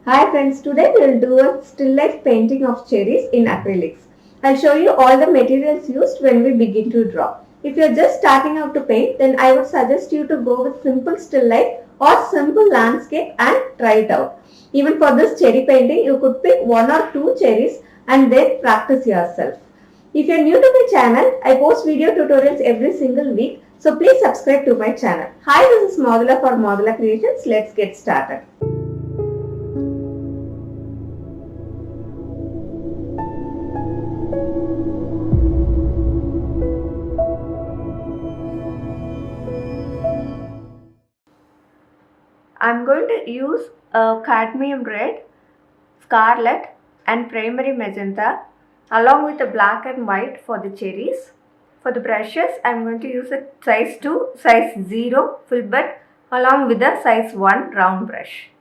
Hi friends, today we will do a still life painting of cherries in acrylics. I'll show you all the materials used when we begin to draw. If you are just starting out to paint, then I would suggest you to go with simple still life or simple landscape and try it out. Even for this cherry painting, you could pick one or two cherries and then practice yourself. If you are new to my channel, I post video tutorials every single week, so please subscribe to my channel. Hi, this is Modula for Modula Creations. Let's get started. I'm going to use cadmium red, scarlet and primary magenta along with the black and white for the cherries. For the brushes, I'm going to use a size 2, size 0 filbert along with a size 1 round brush.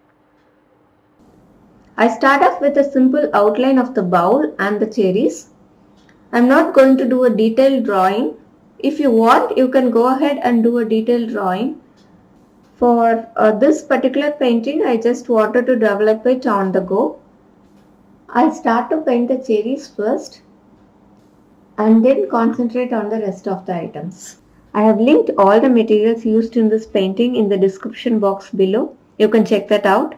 I start off with a simple outline of the bowl and the cherries. I'm not going to do a detailed drawing. If you want, you can go ahead and do a detailed drawing. For this particular painting, I just wanted to develop it on the go. I'll start to paint the cherries first and then concentrate on the rest of the items. I have linked all the materials used in this painting in the description box below. You can check that out.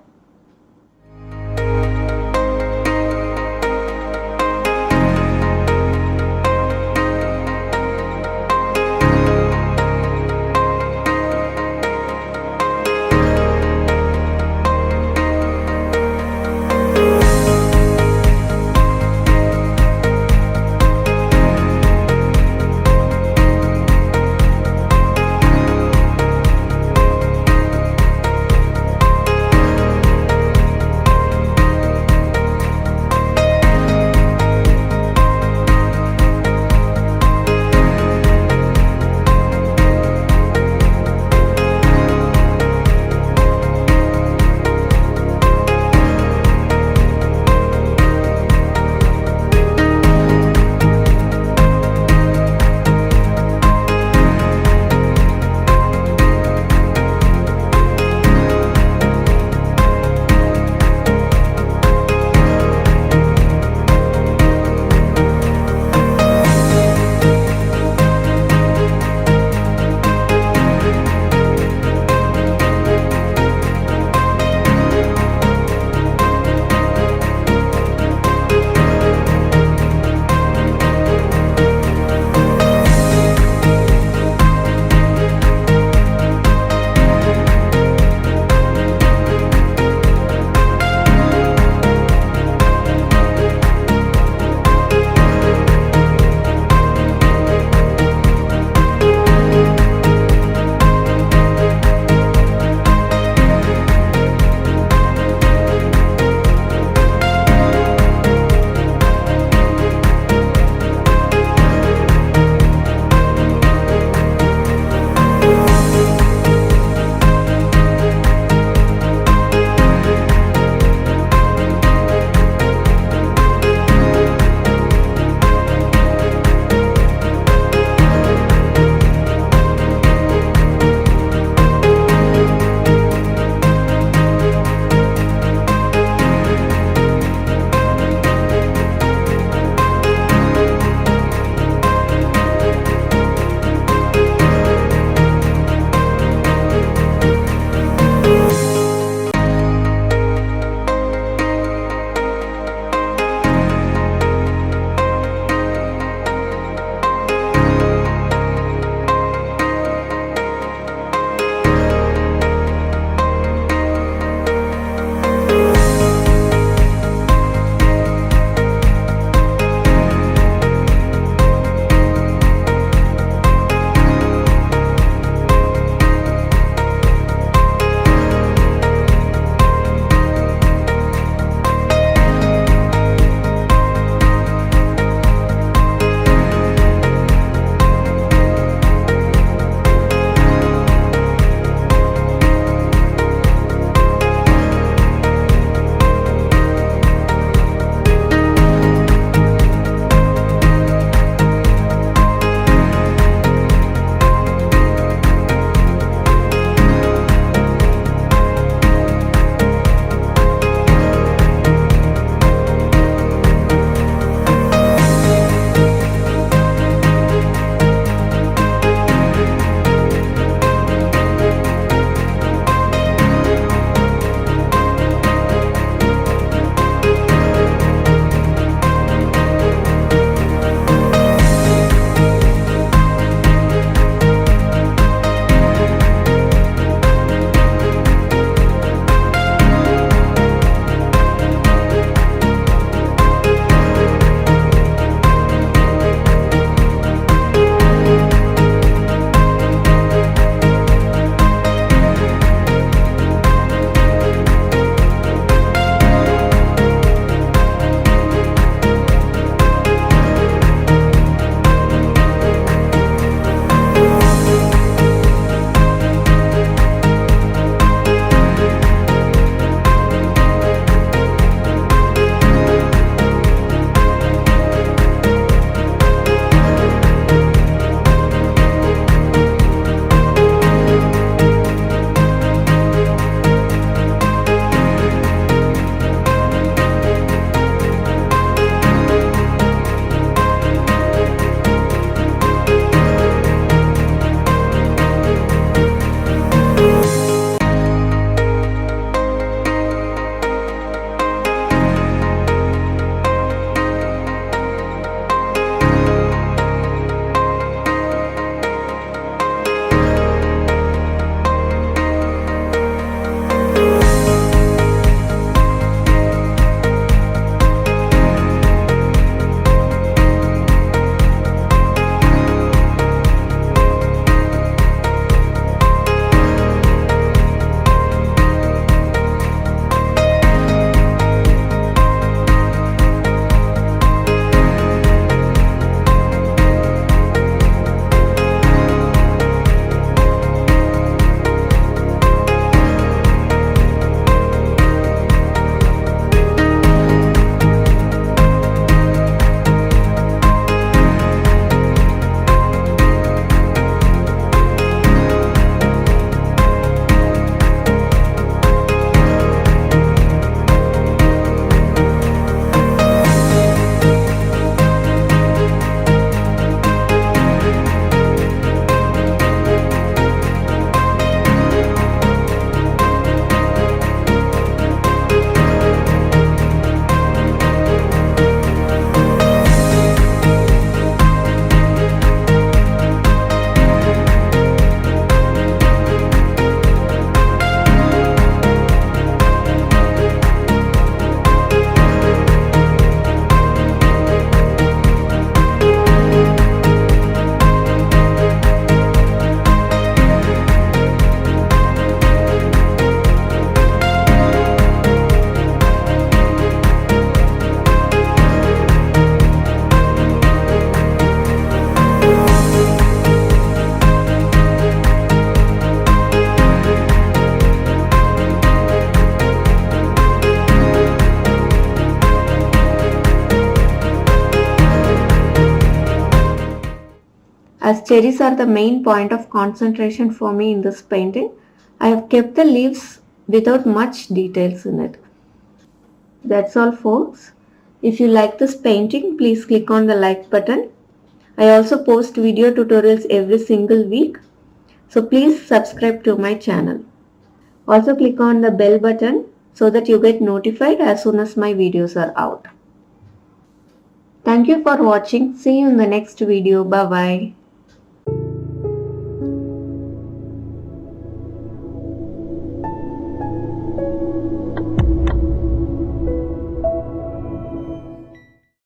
As cherries are the main point of concentration for me in this painting, I have kept the leaves without much details in it. That's all folks. If you like this painting, please click on the like button. I also post video tutorials every single week, so please subscribe to my channel. Also click on the bell button so that you get notified as soon as my videos are out. Thank you for watching. See you in the next video. Bye bye.